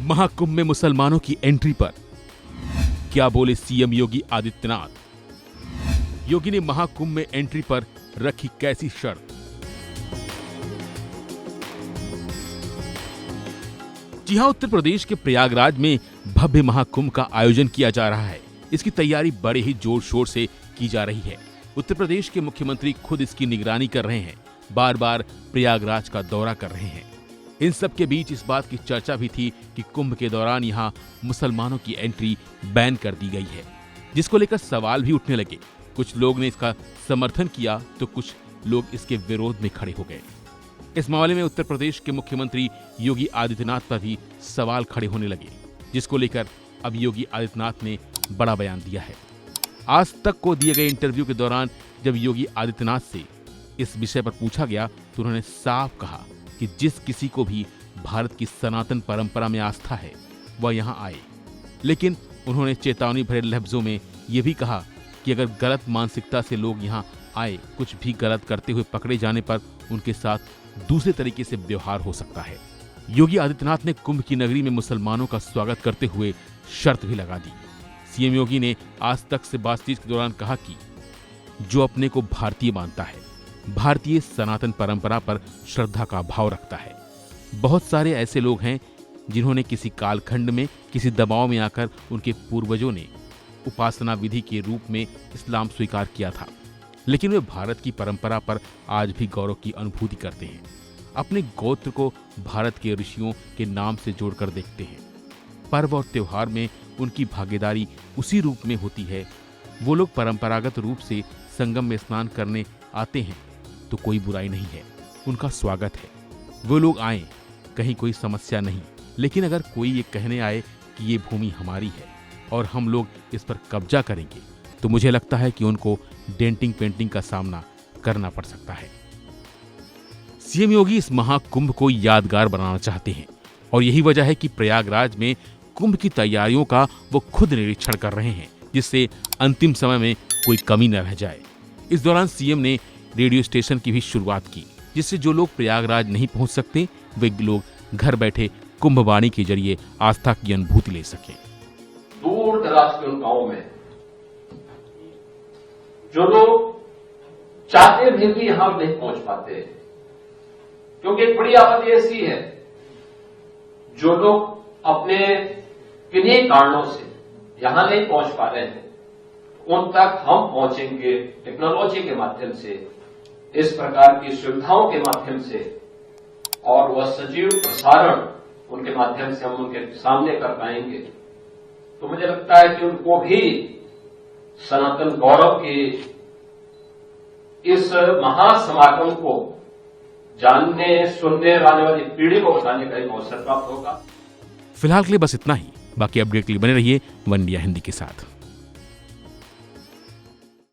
महाकुंभ में मुसलमानों की एंट्री पर क्या बोले सीएम योगी आदित्यनाथ? योगी ने महाकुंभ में एंट्री पर रखी कैसी शर्त? जी हां, उत्तर प्रदेश के प्रयागराज में भव्य महाकुंभ का आयोजन किया जा रहा है। इसकी तैयारी बड़े ही जोर शोर से की जा रही है। उत्तर प्रदेश के मुख्यमंत्री खुद इसकी निगरानी कर रहे हैं, बार बार प्रयागराज का दौरा कर रहे हैं। इन सब के बीच इस बात की चर्चा भी थी कि कुंभ के दौरान यहां मुसलमानों की एंट्री बैन कर दी गई है, जिसको लेकर सवाल भी उठने लगे। कुछ लोग ने इसका समर्थन किया तो कुछ लोग इसके विरोध में खड़े हो गए। इस मामले में उत्तर प्रदेश के मुख्यमंत्री योगी आदित्यनाथ पर भी सवाल खड़े होने लगे, जिसको लेकर अब योगी आदित्यनाथ ने बड़ा बयान दिया है। आज तक को दिए गए इंटरव्यू के दौरान जब योगी आदित्यनाथ से इस विषय पर पूछा गया तो उन्होंने साफ कहा कि जिस किसी को भी भारत की सनातन परंपरा में आस्था है वह यहाँ आए, लेकिन उन्होंने चेतावनी भरे लफ्जों में यह भी कहा कि अगर गलत मानसिकता से लोग यहाँ आए, कुछ भी गलत करते हुए पकड़े जाने पर उनके साथ दूसरे तरीके से व्यवहार हो सकता है। योगी आदित्यनाथ ने कुंभ की नगरी में मुसलमानों का स्वागत करते हुए शर्त भी लगा दी। सीएम योगी ने आज तक से बातचीत के दौरान कहा कि जो अपने को भारतीय मानता है, भारतीय सनातन परंपरा पर श्रद्धा का भाव रखता है। बहुत सारे ऐसे लोग हैं जिन्होंने किसी कालखंड में किसी दबाव में आकर उनके पूर्वजों ने उपासना विधि के रूप में इस्लाम स्वीकार किया था, लेकिन वे भारत की परंपरा पर आज भी गौरव की अनुभूति करते हैं। अपने गोत्र को भारत के ऋषियों के नाम से जोड़कर देखते हैं। पर्व और त्योहार में उनकी भागीदारी उसी रूप में होती है। वो लोग परंपरागत रूप से संगम में स्नान करने आते हैं तो कोई बुराई नहीं है, उनका स्वागत है। वो लोग आए, कहीं कोई समस्या नहीं, लेकिन अगर कोई ये कहने आए कि ये भूमि हमारी है और हम लोग इस पर कब्जा करेंगे तो मुझे लगता है कि उनको डेंटिंग पेंटिंग का सामना करना पड़ सकता है। सीएम योगी इस महाकुंभ को यादगार बनाना चाहते हैं और यही वजह है कि प्रयागराज में कुंभ की तैयारियों का वो खुद निरीक्षण कर रहे हैं, जिससे अंतिम समय में कोई कमी न रह जाए। इस दौरान सीएम ने रेडियो स्टेशन की भी शुरुआत की, जिससे जो लोग प्रयागराज नहीं पहुंच सकते वे लोग घर बैठे कुंभवाणी के जरिए आस्था की अनुभूति ले सकें। दूर दराज के उन गांवों में जो लोग चाहते भी यहां नहीं पहुंच पाते, क्योंकि एक बड़ी आपत्ति ऐसी है, जो लोग अपने किन्हीं कारणों से यहां नहीं पहुंच पा रहे हैं, उन तक हम पहुंचेंगे टेक्नोलॉजी के माध्यम से, इस प्रकार की सुविधाओं के माध्यम से, और वह सजीव प्रसारण उनके माध्यम से हम उनके सामने कर पाएंगे। तो मुझे लगता है कि उनको भी सनातन गौरव के इस महासमागम को जानने, सुनने और आने वाली पीढ़ी को बताने का एक अवसर प्राप्त होगा। फिलहाल के लिए बस इतना ही। बाकी अपडेट के लिए बने रहिए वन इंडिया हिंदी के साथ।